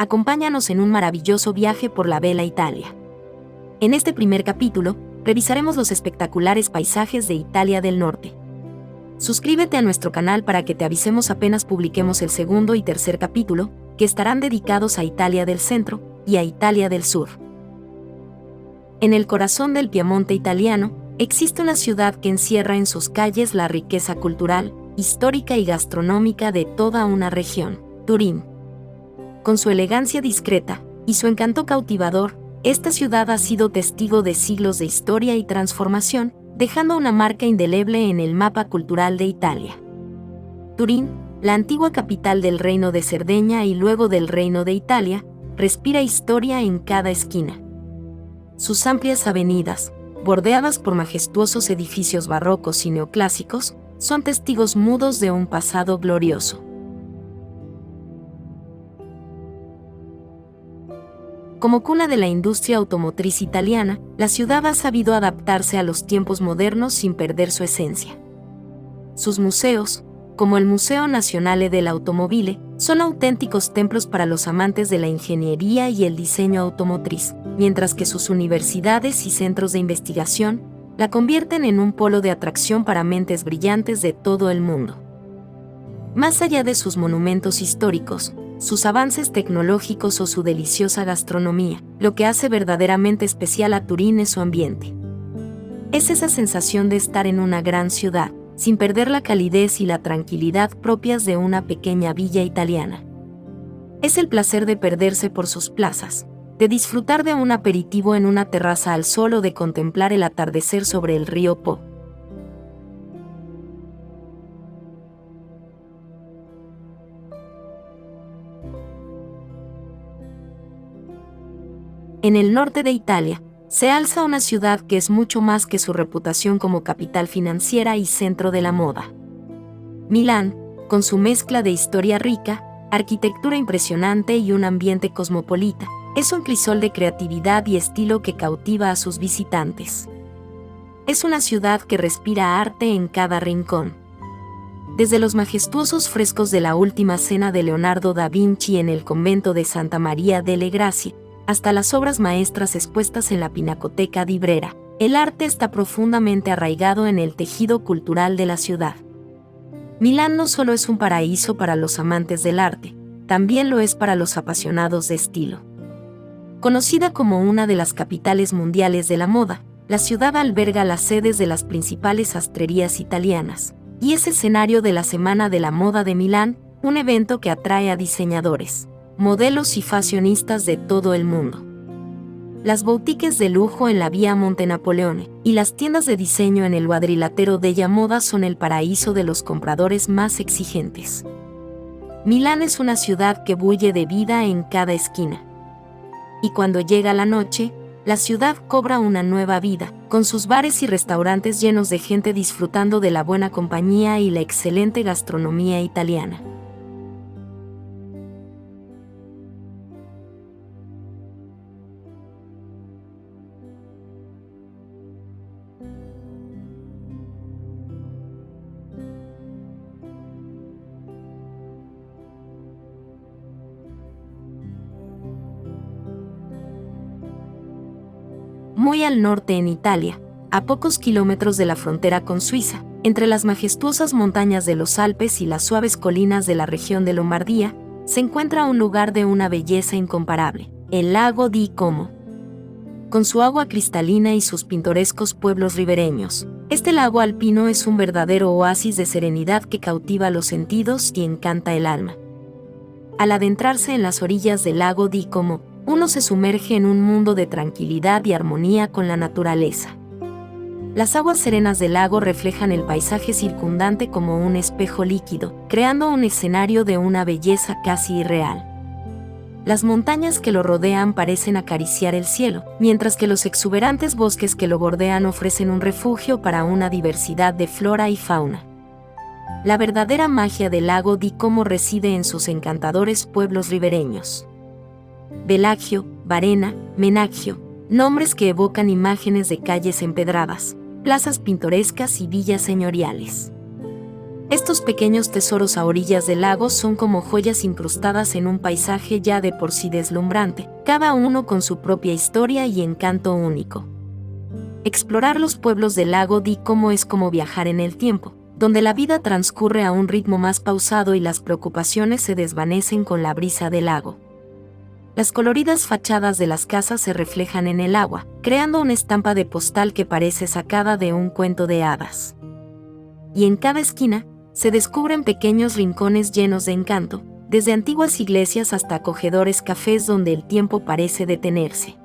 Acompáñanos en un maravilloso viaje por la bella Italia. En este primer capítulo, revisaremos los espectaculares paisajes de Italia del Norte. Suscríbete a nuestro canal para que te avisemos apenas publiquemos el segundo y tercer capítulo, que estarán dedicados a Italia del Centro y a Italia del Sur. En el corazón del Piamonte italiano, existe una ciudad que encierra en sus calles la riqueza cultural, histórica y gastronómica de toda una región, Turín. Con su elegancia discreta y su encanto cautivador, esta ciudad ha sido testigo de siglos de historia y transformación, dejando una marca indeleble en el mapa cultural de Italia. Turín, la antigua capital del Reino de Cerdeña y luego del Reino de Italia, respira historia en cada esquina. Sus amplias avenidas, bordeadas por majestuosos edificios barrocos y neoclásicos, son testigos mudos de un pasado glorioso. Como cuna de la industria automotriz italiana, la ciudad ha sabido adaptarse a los tiempos modernos sin perder su esencia. Sus museos, como el Museo Nazionale dell'Automobile, son auténticos templos para los amantes de la ingeniería y el diseño automotriz, mientras que sus universidades y centros de investigación la convierten en un polo de atracción para mentes brillantes de todo el mundo. Más allá de sus monumentos históricos, sus avances tecnológicos o su deliciosa gastronomía, lo que hace verdaderamente especial a Turín es su ambiente. Es esa sensación de estar en una gran ciudad, sin perder la calidez y la tranquilidad propias de una pequeña villa italiana. Es el placer de perderse por sus plazas, de disfrutar de un aperitivo en una terraza al sol o de contemplar el atardecer sobre el río Po. En el norte de Italia, se alza una ciudad que es mucho más que su reputación como capital financiera y centro de la moda. Milán, con su mezcla de historia rica, arquitectura impresionante y un ambiente cosmopolita, es un crisol de creatividad y estilo que cautiva a sus visitantes. Es una ciudad que respira arte en cada rincón. Desde los majestuosos frescos de la Última Cena de Leonardo da Vinci en el convento de Santa Maria delle Grazie, hasta las obras maestras expuestas en la Pinacoteca di Brera, el arte está profundamente arraigado en el tejido cultural de la ciudad. Milán no solo es un paraíso para los amantes del arte, también lo es para los apasionados de estilo. Conocida como una de las capitales mundiales de la moda, la ciudad alberga las sedes de las principales sastrerías italianas, y es escenario de la Semana de la Moda de Milán, un evento que atrae a diseñadores, modelos y fashionistas de todo el mundo. Las boutiques de lujo en la Vía Monte Napoleone y las tiendas de diseño en el Quadrilatero della Moda son el paraíso de los compradores más exigentes. Milán es una ciudad que bulle de vida en cada esquina. Y cuando llega la noche, la ciudad cobra una nueva vida, con sus bares y restaurantes llenos de gente disfrutando de la buena compañía y la excelente gastronomía italiana. Muy al norte en Italia, a pocos kilómetros de la frontera con Suiza, entre las majestuosas montañas de los Alpes y las suaves colinas de la región de Lombardía, se encuentra un lugar de una belleza incomparable, el lago di Como. Con su agua cristalina y sus pintorescos pueblos ribereños, este lago alpino es un verdadero oasis de serenidad que cautiva los sentidos y encanta el alma. Al adentrarse en las orillas del lago di Como, uno se sumerge en un mundo de tranquilidad y armonía con la naturaleza. Las aguas serenas del lago reflejan el paisaje circundante como un espejo líquido, creando un escenario de una belleza casi irreal. Las montañas que lo rodean parecen acariciar el cielo, mientras que los exuberantes bosques que lo bordean ofrecen un refugio para una diversidad de flora y fauna. La verdadera magia del lago di Como reside en sus encantadores pueblos ribereños. Bellagio, Varena, Menaggio, nombres que evocan imágenes de calles empedradas, plazas pintorescas y villas señoriales. Estos pequeños tesoros a orillas del lago son como joyas incrustadas en un paisaje ya de por sí deslumbrante, cada uno con su propia historia y encanto único. Explorar los pueblos del lago Di Como es como viajar en el tiempo, donde la vida transcurre a un ritmo más pausado y las preocupaciones se desvanecen con la brisa del lago. Las coloridas fachadas de las casas se reflejan en el agua, creando una estampa de postal que parece sacada de un cuento de hadas. Y en cada esquina, se descubren pequeños rincones llenos de encanto, desde antiguas iglesias hasta acogedores cafés donde el tiempo parece detenerse.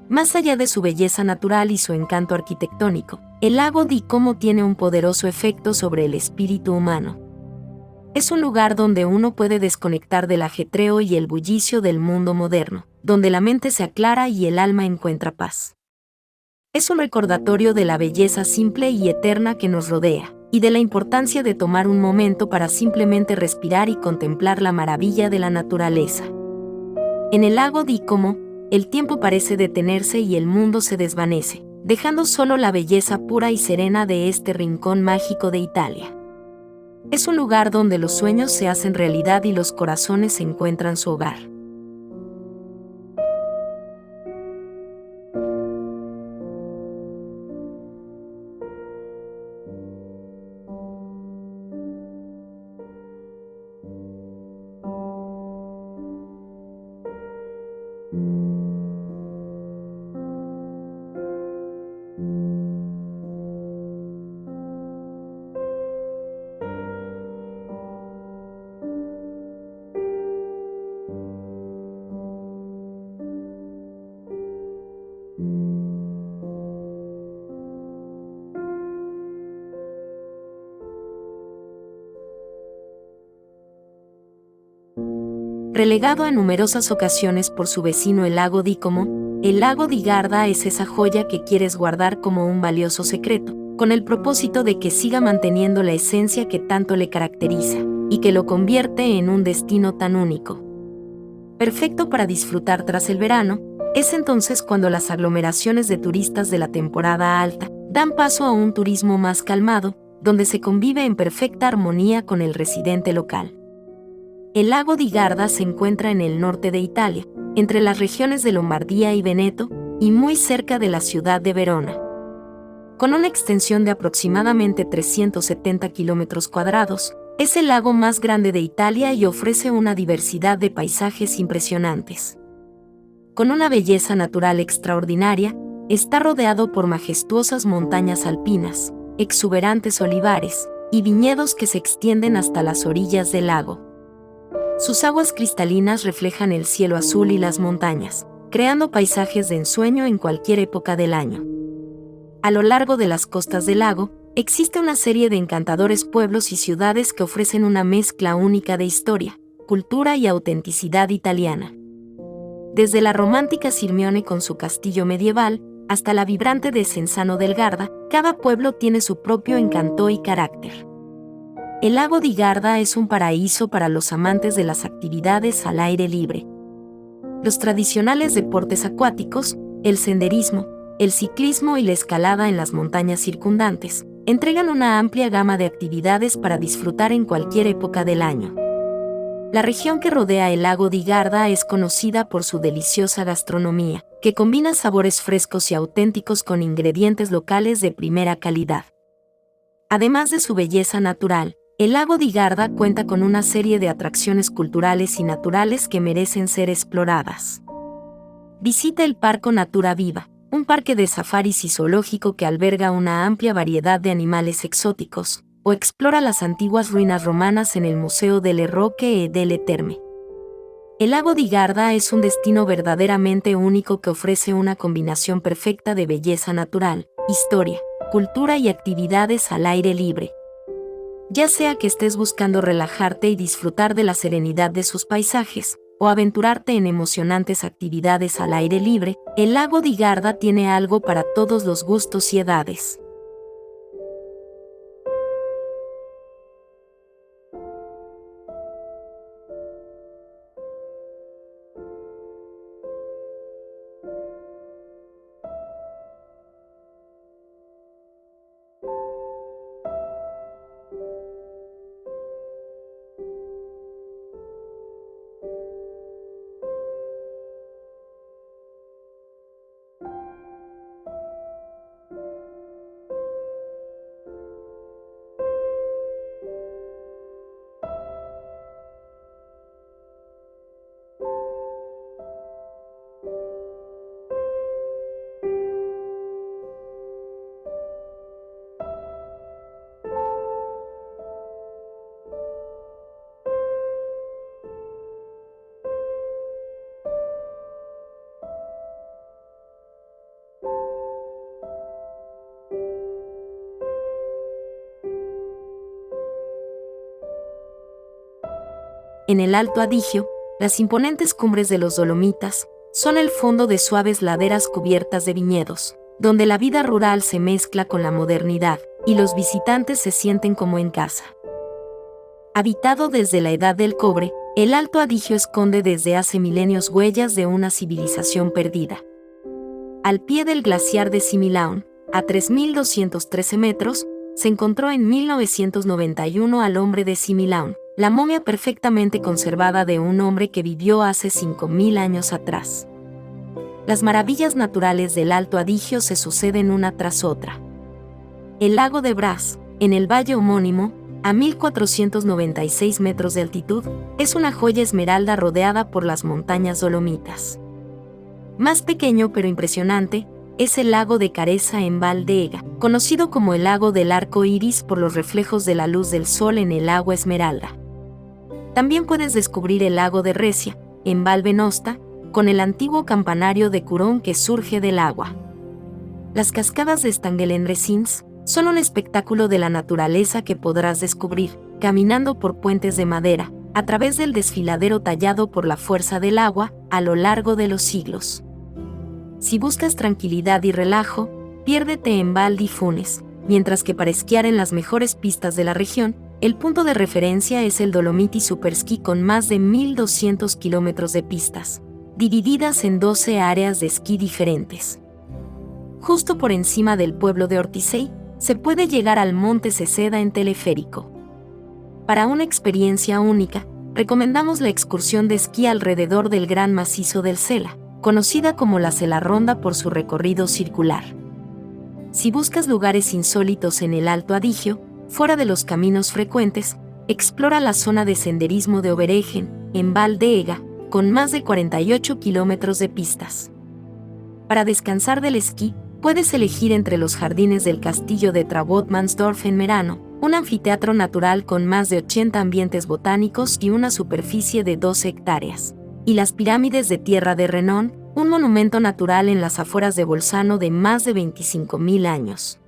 Más allá de su belleza natural y su encanto arquitectónico, el lago Di Como tiene un poderoso efecto sobre el espíritu humano. Es un lugar donde uno puede desconectar del ajetreo y el bullicio del mundo moderno, donde la mente se aclara y el alma encuentra paz. Es un recordatorio de la belleza simple y eterna que nos rodea, y de la importancia de tomar un momento para simplemente respirar y contemplar la maravilla de la naturaleza. En el lago Di Como, el tiempo parece detenerse y el mundo se desvanece, dejando solo la belleza pura y serena de este rincón mágico de Italia. Es un lugar donde los sueños se hacen realidad y los corazones encuentran su hogar. Relegado a numerosas ocasiones por su vecino el lago Di Como, el lago di Garda es esa joya que quieres guardar como un valioso secreto, con el propósito de que siga manteniendo la esencia que tanto le caracteriza, y que lo convierte en un destino tan único. Perfecto para disfrutar tras el verano, es entonces cuando las aglomeraciones de turistas de la temporada alta dan paso a un turismo más calmado, donde se convive en perfecta armonía con el residente local. El lago di Garda se encuentra en el norte de Italia, entre las regiones de Lombardía y Veneto, y muy cerca de la ciudad de Verona. Con una extensión de aproximadamente 370 kilómetros cuadrados, es el lago más grande de Italia y ofrece una diversidad de paisajes impresionantes. Con una belleza natural extraordinaria, está rodeado por majestuosas montañas alpinas, exuberantes olivares y viñedos que se extienden hasta las orillas del lago. Sus aguas cristalinas reflejan el cielo azul y las montañas, creando paisajes de ensueño en cualquier época del año. A lo largo de las costas del lago, existe una serie de encantadores pueblos y ciudades que ofrecen una mezcla única de historia, cultura y autenticidad italiana. Desde la romántica Sirmione con su castillo medieval, hasta la vibrante Desenzano del Garda, cada pueblo tiene su propio encanto y carácter. El lago di Garda es un paraíso para los amantes de las actividades al aire libre. Los tradicionales deportes acuáticos, el senderismo, el ciclismo y la escalada en las montañas circundantes, entregan una amplia gama de actividades para disfrutar en cualquier época del año. La región que rodea el lago di Garda es conocida por su deliciosa gastronomía, que combina sabores frescos y auténticos con ingredientes locales de primera calidad. Además de su belleza natural, el lago di Garda cuenta con una serie de atracciones culturales y naturales que merecen ser exploradas. Visita el Parco Natura Viva, un parque de safaris y zoológico que alberga una amplia variedad de animales exóticos, o explora las antiguas ruinas romanas en el Museo delle Rocche e delle Terme. El lago di Garda es un destino verdaderamente único que ofrece una combinación perfecta de belleza natural, historia, cultura y actividades al aire libre. Ya sea que estés buscando relajarte y disfrutar de la serenidad de sus paisajes, o aventurarte en emocionantes actividades al aire libre, el lago di Garda tiene algo para todos los gustos y edades. En el Alto Adigio, las imponentes cumbres de los Dolomitas son el fondo de suaves laderas cubiertas de viñedos, donde la vida rural se mezcla con la modernidad y los visitantes se sienten como en casa. Habitado desde la Edad del Cobre, el Alto Adigio esconde desde hace milenios huellas de una civilización perdida. Al pie del glaciar de Similaun, a 3.213 metros, se encontró en 1991 al hombre de Similaun, la momia perfectamente conservada de un hombre que vivió hace 5.000 años atrás. Las maravillas naturales del Alto Adigio se suceden una tras otra. El lago de Bras, en el valle homónimo, a 1.496 metros de altitud, es una joya esmeralda rodeada por las montañas Dolomitas. Más pequeño pero impresionante, es el lago de Careza en Val d'Ega, conocido como el lago del arco iris por los reflejos de la luz del sol en el agua esmeralda. También puedes descubrir el lago de Recia, en Val Venosta, con el antiguo campanario de Curón que surge del agua. Las cascadas de Stangelendresins son un espectáculo de la naturaleza que podrás descubrir, caminando por puentes de madera, a través del desfiladero tallado por la fuerza del agua, a lo largo de los siglos. Si buscas tranquilidad y relajo, piérdete en Val di Funes, mientras que para esquiar en las mejores pistas de la región, el punto de referencia es el Dolomiti Superski con más de 1.200 kilómetros de pistas, divididas en 12 áreas de esquí diferentes. Justo por encima del pueblo de Ortisei, se puede llegar al Monte Ceseda en teleférico. Para una experiencia única, recomendamos la excursión de esquí alrededor del Gran Macizo del Sela, conocida como la Sela Ronda por su recorrido circular. Si buscas lugares insólitos en el Alto Adigio, fuera de los caminos frecuentes, explora la zona de senderismo de Oberegen, en Val d'Ega, con más de 48 kilómetros de pistas. Para descansar del esquí, puedes elegir entre los jardines del castillo de Trabotmansdorf en Merano, un anfiteatro natural con más de 80 ambientes botánicos y una superficie de 12 hectáreas, y las pirámides de tierra de Renon, un monumento natural en las afueras de Bolzano de más de 25.000 años.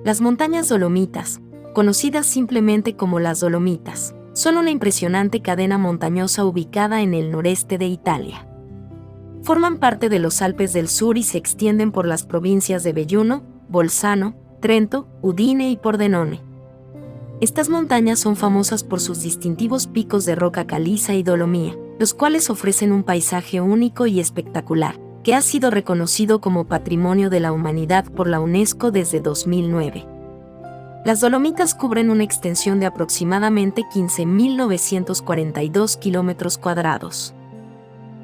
Las montañas Dolomitas, conocidas simplemente como las Dolomitas, son una impresionante cadena montañosa ubicada en el noreste de Italia. Forman parte de los Alpes del Sur y se extienden por las provincias de Belluno, Bolzano, Trento, Udine y Pordenone. Estas montañas son famosas por sus distintivos picos de roca caliza y dolomía, los cuales ofrecen un paisaje único y espectacular, que ha sido reconocido como Patrimonio de la Humanidad por la UNESCO desde 2009. Las Dolomitas cubren una extensión de aproximadamente 15.942 kilómetros cuadrados.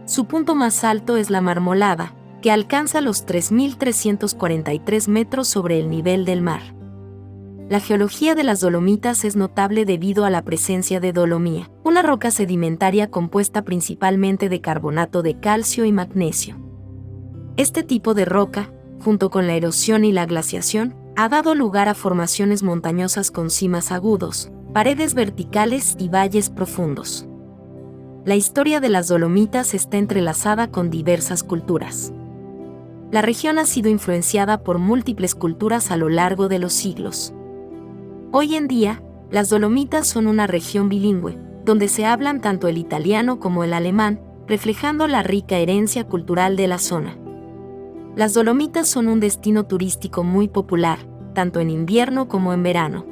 Su punto más alto es la Marmolada, que alcanza los 3.343 metros sobre el nivel del mar. La geología de las Dolomitas es notable debido a la presencia de dolomía, una roca sedimentaria compuesta principalmente de carbonato de calcio y magnesio. Este tipo de roca, junto con la erosión y la glaciación, ha dado lugar a formaciones montañosas con cimas agudos, paredes verticales y valles profundos. La historia de las Dolomitas está entrelazada con diversas culturas. La región ha sido influenciada por múltiples culturas a lo largo de los siglos. Hoy en día, las Dolomitas son una región bilingüe, donde se hablan tanto el italiano como el alemán, reflejando la rica herencia cultural de la zona. Las Dolomitas son un destino turístico muy popular, tanto en invierno como en verano.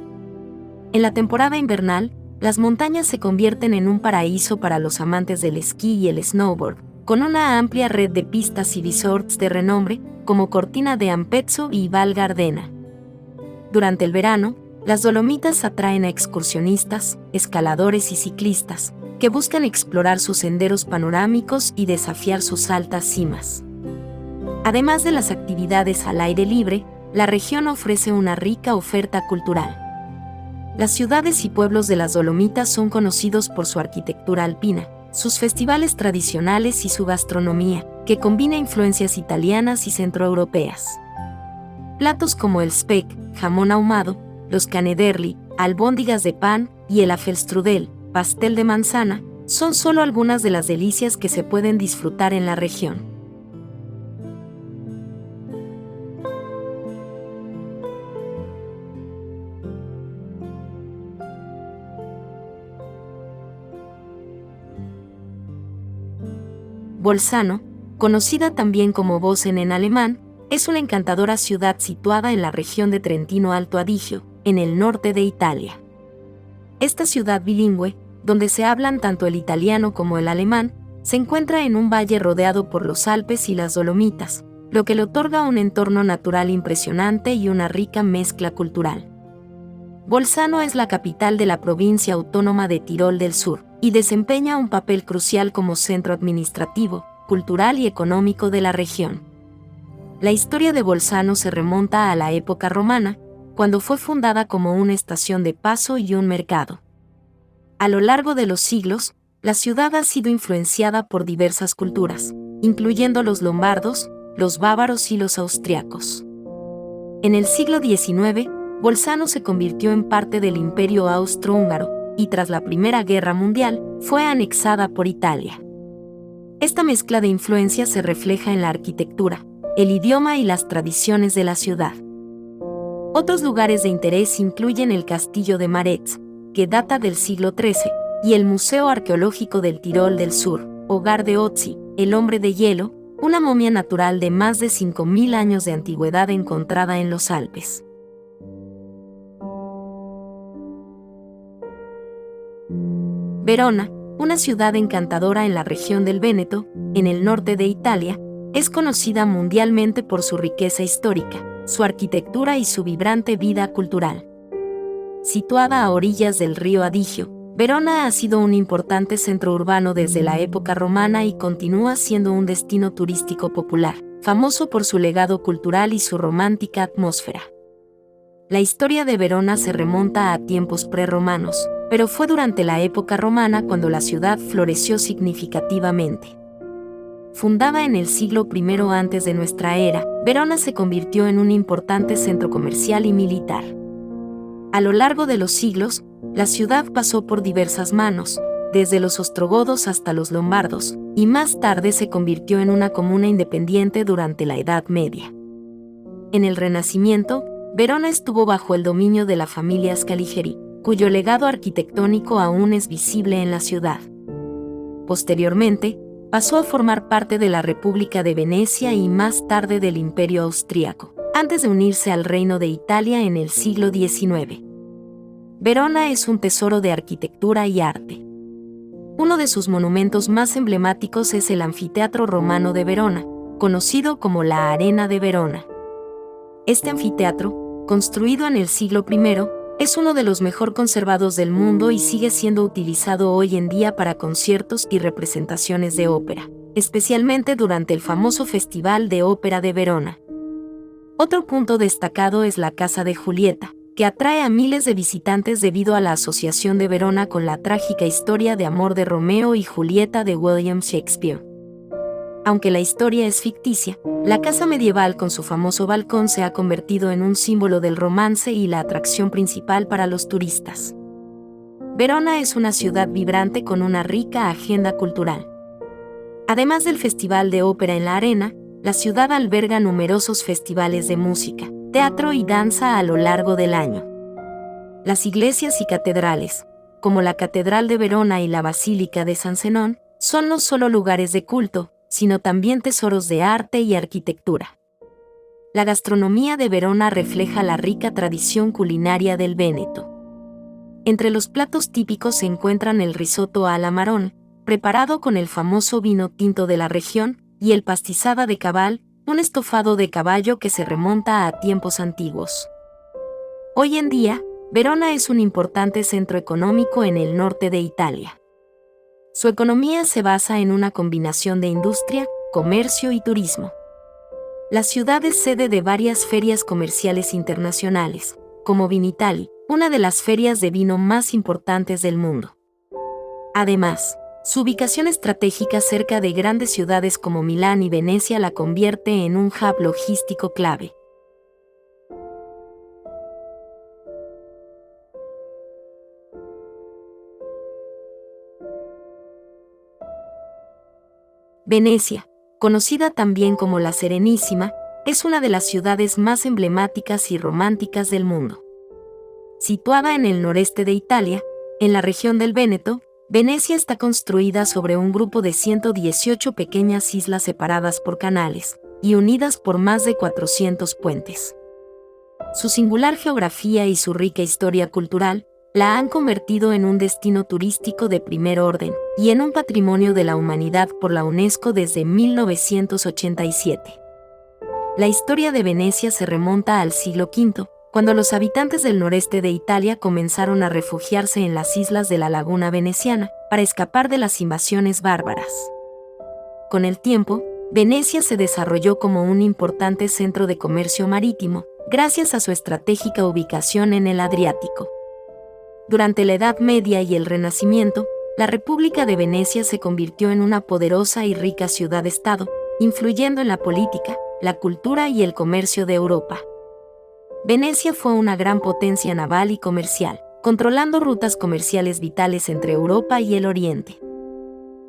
En la temporada invernal, las montañas se convierten en un paraíso para los amantes del esquí y el snowboard, con una amplia red de pistas y resorts de renombre, como Cortina d'Ampezzo y Val Gardena. Durante el verano, las Dolomitas atraen a excursionistas, escaladores y ciclistas, que buscan explorar sus senderos panorámicos y desafiar sus altas cimas. Además de las actividades al aire libre, la región ofrece una rica oferta cultural. Las ciudades y pueblos de las Dolomitas son conocidos por su arquitectura alpina, sus festivales tradicionales y su gastronomía, que combina influencias italianas y centroeuropeas. Platos como el speck, jamón ahumado, los canederli, albóndigas de pan y el Apfelstrudel, pastel de manzana, son solo algunas de las delicias que se pueden disfrutar en la región. Bolzano, conocida también como Bozen en alemán, es una encantadora ciudad situada en la región de Trentino Alto Adigio, en el norte de Italia. Esta ciudad bilingüe, donde se hablan tanto el italiano como el alemán, se encuentra en un valle rodeado por los Alpes y las Dolomitas, lo que le otorga un entorno natural impresionante y una rica mezcla cultural. Bolzano es la capital de la provincia autónoma de Tirol del Sur, y desempeña un papel crucial como centro administrativo, cultural y económico de la región. La historia de Bolzano se remonta a la época romana, cuando fue fundada como una estación de paso y un mercado. A lo largo de los siglos, la ciudad ha sido influenciada por diversas culturas, incluyendo los lombardos, los bávaros y los austriacos. En el siglo XIX, Bolzano se convirtió en parte del Imperio Austrohúngaro, y tras la Primera Guerra Mundial, fue anexada por Italia. Esta mezcla de influencias se refleja en la arquitectura, el idioma y las tradiciones de la ciudad. Otros lugares de interés incluyen el Castillo de Maretz, que data del siglo XIII, y el Museo Arqueológico del Tirol del Sur, hogar de Ötzi, el hombre de hielo, una momia natural de más de 5.000 años de antigüedad encontrada en los Alpes. Verona, una ciudad encantadora en la región del Véneto, en el norte de Italia, es conocida mundialmente por su riqueza histórica, su arquitectura y su vibrante vida cultural. Situada a orillas del río Adigio, Verona ha sido un importante centro urbano desde la época romana y continúa siendo un destino turístico popular, famoso por su legado cultural y su romántica atmósfera. La historia de Verona se remonta a tiempos prerromanos, pero fue durante la época romana cuando la ciudad floreció significativamente. Fundada en el siglo I antes de nuestra era, Verona se convirtió en un importante centro comercial y militar. A lo largo de los siglos, la ciudad pasó por diversas manos, desde los ostrogodos hasta los lombardos, y más tarde se convirtió en una comuna independiente durante la Edad Media. En el Renacimiento, Verona estuvo bajo el dominio de la familia Scaligeri, cuyo legado arquitectónico aún es visible en la ciudad. Posteriormente, pasó a formar parte de la República de Venecia y más tarde del Imperio Austríaco, antes de unirse al Reino de Italia en el siglo XIX. Verona es un tesoro de arquitectura y arte. Uno de sus monumentos más emblemáticos es el Anfiteatro Romano de Verona, conocido como la Arena de Verona. Este anfiteatro, construido en el siglo I, es uno de los mejor conservados del mundo y sigue siendo utilizado hoy en día para conciertos y representaciones de ópera, especialmente durante el famoso Festival de Ópera de Verona. Otro punto destacado es la Casa de Julieta, que atrae a miles de visitantes debido a la asociación de Verona con la trágica historia de amor de Romeo y Julieta de William Shakespeare. Aunque la historia es ficticia, la casa medieval con su famoso balcón se ha convertido en un símbolo del romance y la atracción principal para los turistas. Verona es una ciudad vibrante con una rica agenda cultural. Además del Festival de Ópera en la Arena, la ciudad alberga numerosos festivales de música, teatro y danza a lo largo del año. Las iglesias y catedrales, como la Catedral de Verona y la Basílica de San Zenón, son no solo lugares de culto, sino también tesoros de arte y arquitectura. La gastronomía de Verona refleja la rica tradición culinaria del Véneto. Entre los platos típicos se encuentran el risotto alla Marone, preparado con el famoso vino tinto de la región, y el pastizada de cabal, un estofado de caballo que se remonta a tiempos antiguos. Hoy en día, Verona es un importante centro económico en el norte de Italia. Su economía se basa en una combinación de industria, comercio y turismo. La ciudad es sede de varias ferias comerciales internacionales, como Vinitaly, una de las ferias de vino más importantes del mundo. Además, su ubicación estratégica cerca de grandes ciudades como Milán y Venecia la convierte en un hub logístico clave. Venecia, conocida también como la Serenísima, es una de las ciudades más emblemáticas y románticas del mundo. Situada en el noreste de Italia, en la región del Véneto, Venecia está construida sobre un grupo de 118 pequeñas islas separadas por canales y unidas por más de 400 puentes. Su singular geografía y su rica historia cultural la han convertido en un destino turístico de primer orden y en un patrimonio de la humanidad por la UNESCO desde 1987. La historia de Venecia se remonta al siglo V, cuando los habitantes del noreste de Italia comenzaron a refugiarse en las islas de la laguna veneciana para escapar de las invasiones bárbaras. Con el tiempo, Venecia se desarrolló como un importante centro de comercio marítimo, gracias a su estratégica ubicación en el Adriático. Durante la Edad Media y el Renacimiento, la República de Venecia se convirtió en una poderosa y rica ciudad-estado, influyendo en la política, la cultura y el comercio de Europa. Venecia fue una gran potencia naval y comercial, controlando rutas comerciales vitales entre Europa y el Oriente.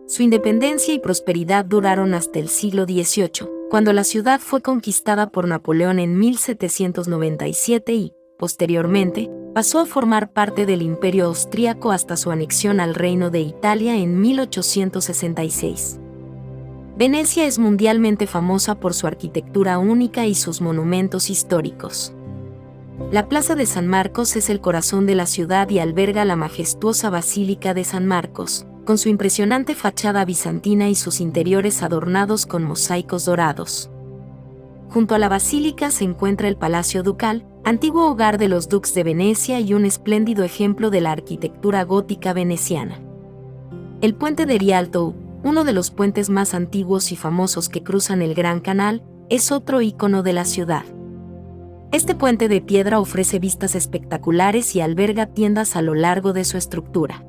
Su independencia y prosperidad duraron hasta el siglo XVIII, cuando la ciudad fue conquistada por Napoleón en 1797 y, posteriormente, pasó a formar parte del Imperio Austríaco hasta su anexión al Reino de Italia en 1866. Venecia es mundialmente famosa por su arquitectura única y sus monumentos históricos. La Plaza de San Marcos es el corazón de la ciudad y alberga la majestuosa Basílica de San Marcos, con su impresionante fachada bizantina y sus interiores adornados con mosaicos dorados. Junto a la basílica se encuentra el Palacio Ducal, antiguo hogar de los duques de Venecia y un espléndido ejemplo de la arquitectura gótica veneciana. El puente de Rialto, uno de los puentes más antiguos y famosos que cruzan el Gran Canal, es otro ícono de la ciudad. Este puente de piedra ofrece vistas espectaculares y alberga tiendas a lo largo de su estructura.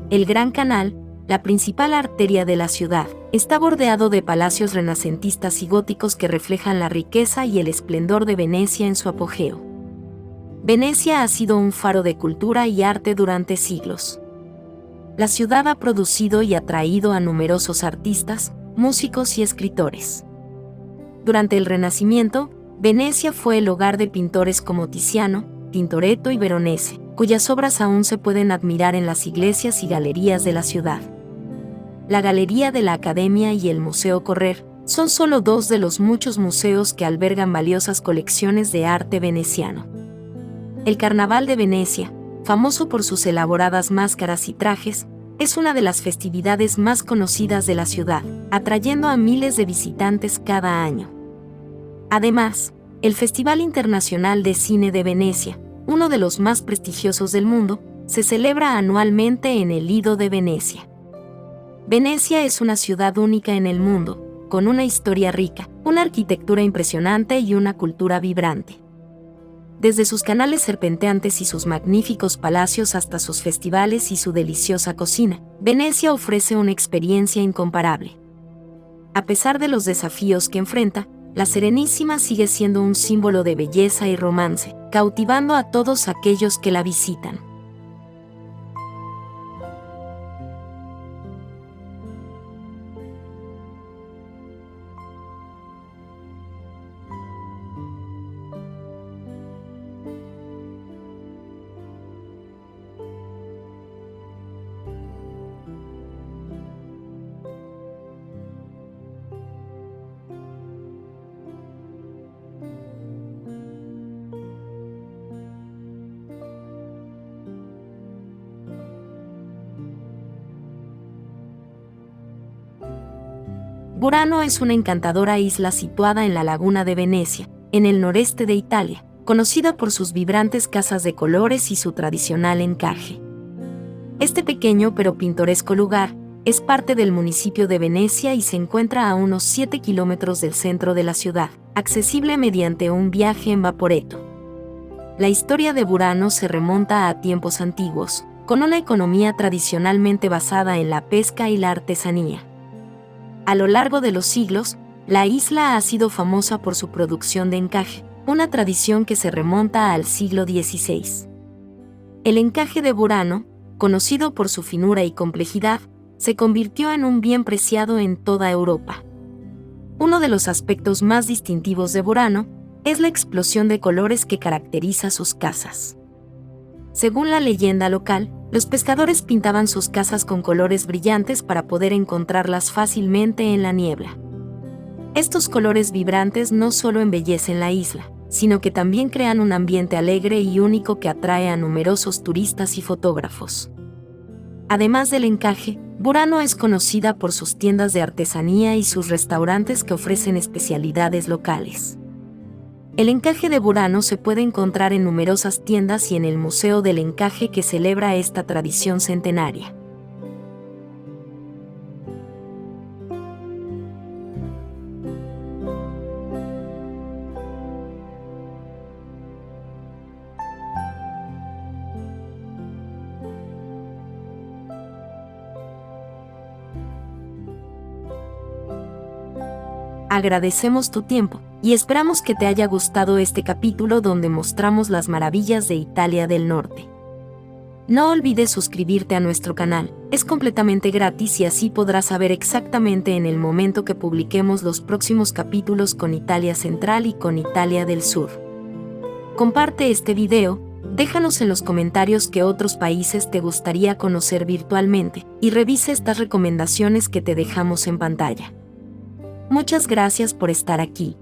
El Gran Canal, la principal arteria de la ciudad, está bordeado de palacios renacentistas y góticos que reflejan la riqueza y el esplendor de Venecia en su apogeo. Venecia ha sido un faro de cultura y arte durante siglos. La ciudad ha producido y atraído a numerosos artistas, músicos y escritores. Durante el Renacimiento, Venecia fue el hogar de pintores como Tiziano, Tintoretto y Veronese, cuyas obras aún se pueden admirar en las iglesias y galerías de la ciudad. La Galería de la Academia y el Museo Correr son solo dos de los muchos museos que albergan valiosas colecciones de arte veneciano. El Carnaval de Venecia, famoso por sus elaboradas máscaras y trajes, es una de las festividades más conocidas de la ciudad, atrayendo a miles de visitantes cada año. Además, el Festival Internacional de Cine de Venecia, uno de los más prestigiosos del mundo, se celebra anualmente en el Lido de Venecia. Venecia es una ciudad única en el mundo, con una historia rica, una arquitectura impresionante y una cultura vibrante. Desde sus canales serpenteantes y sus magníficos palacios hasta sus festivales y su deliciosa cocina, Venecia ofrece una experiencia incomparable. A pesar de los desafíos que enfrenta, la Serenísima sigue siendo un símbolo de belleza y romance, cautivando a todos aquellos que la visitan. Burano es una encantadora isla situada en la laguna de Venecia, en el noreste de Italia, conocida por sus vibrantes casas de colores y su tradicional encaje. Este pequeño pero pintoresco lugar es parte del municipio de Venecia y se encuentra a unos 7 kilómetros del centro de la ciudad, accesible mediante un viaje en vaporetto. La historia de Burano se remonta a tiempos antiguos, con una economía tradicionalmente basada en la pesca y la artesanía. A lo largo de los siglos, la isla ha sido famosa por su producción de encaje, una tradición que se remonta al siglo XVI. El encaje de Burano, conocido por su finura y complejidad, se convirtió en un bien preciado en toda Europa. Uno de los aspectos más distintivos de Burano es la explosión de colores que caracteriza sus casas. Según la leyenda local, los pescadores pintaban sus casas con colores brillantes para poder encontrarlas fácilmente en la niebla. Estos colores vibrantes no solo embellecen la isla, sino que también crean un ambiente alegre y único que atrae a numerosos turistas y fotógrafos. Además del encaje, Burano es conocida por sus tiendas de artesanía y sus restaurantes que ofrecen especialidades locales. El encaje de Burano se puede encontrar en numerosas tiendas y en el Museo del Encaje que celebra esta tradición centenaria. Agradecemos tu tiempo y esperamos que te haya gustado este capítulo donde mostramos las maravillas de Italia del Norte. No olvides suscribirte a nuestro canal, es completamente gratis y así podrás saber exactamente en el momento que publiquemos los próximos capítulos con Italia Central y con Italia del Sur. Comparte este video, déjanos en los comentarios qué otros países te gustaría conocer virtualmente y revisa estas recomendaciones que te dejamos en pantalla. Muchas gracias por estar aquí.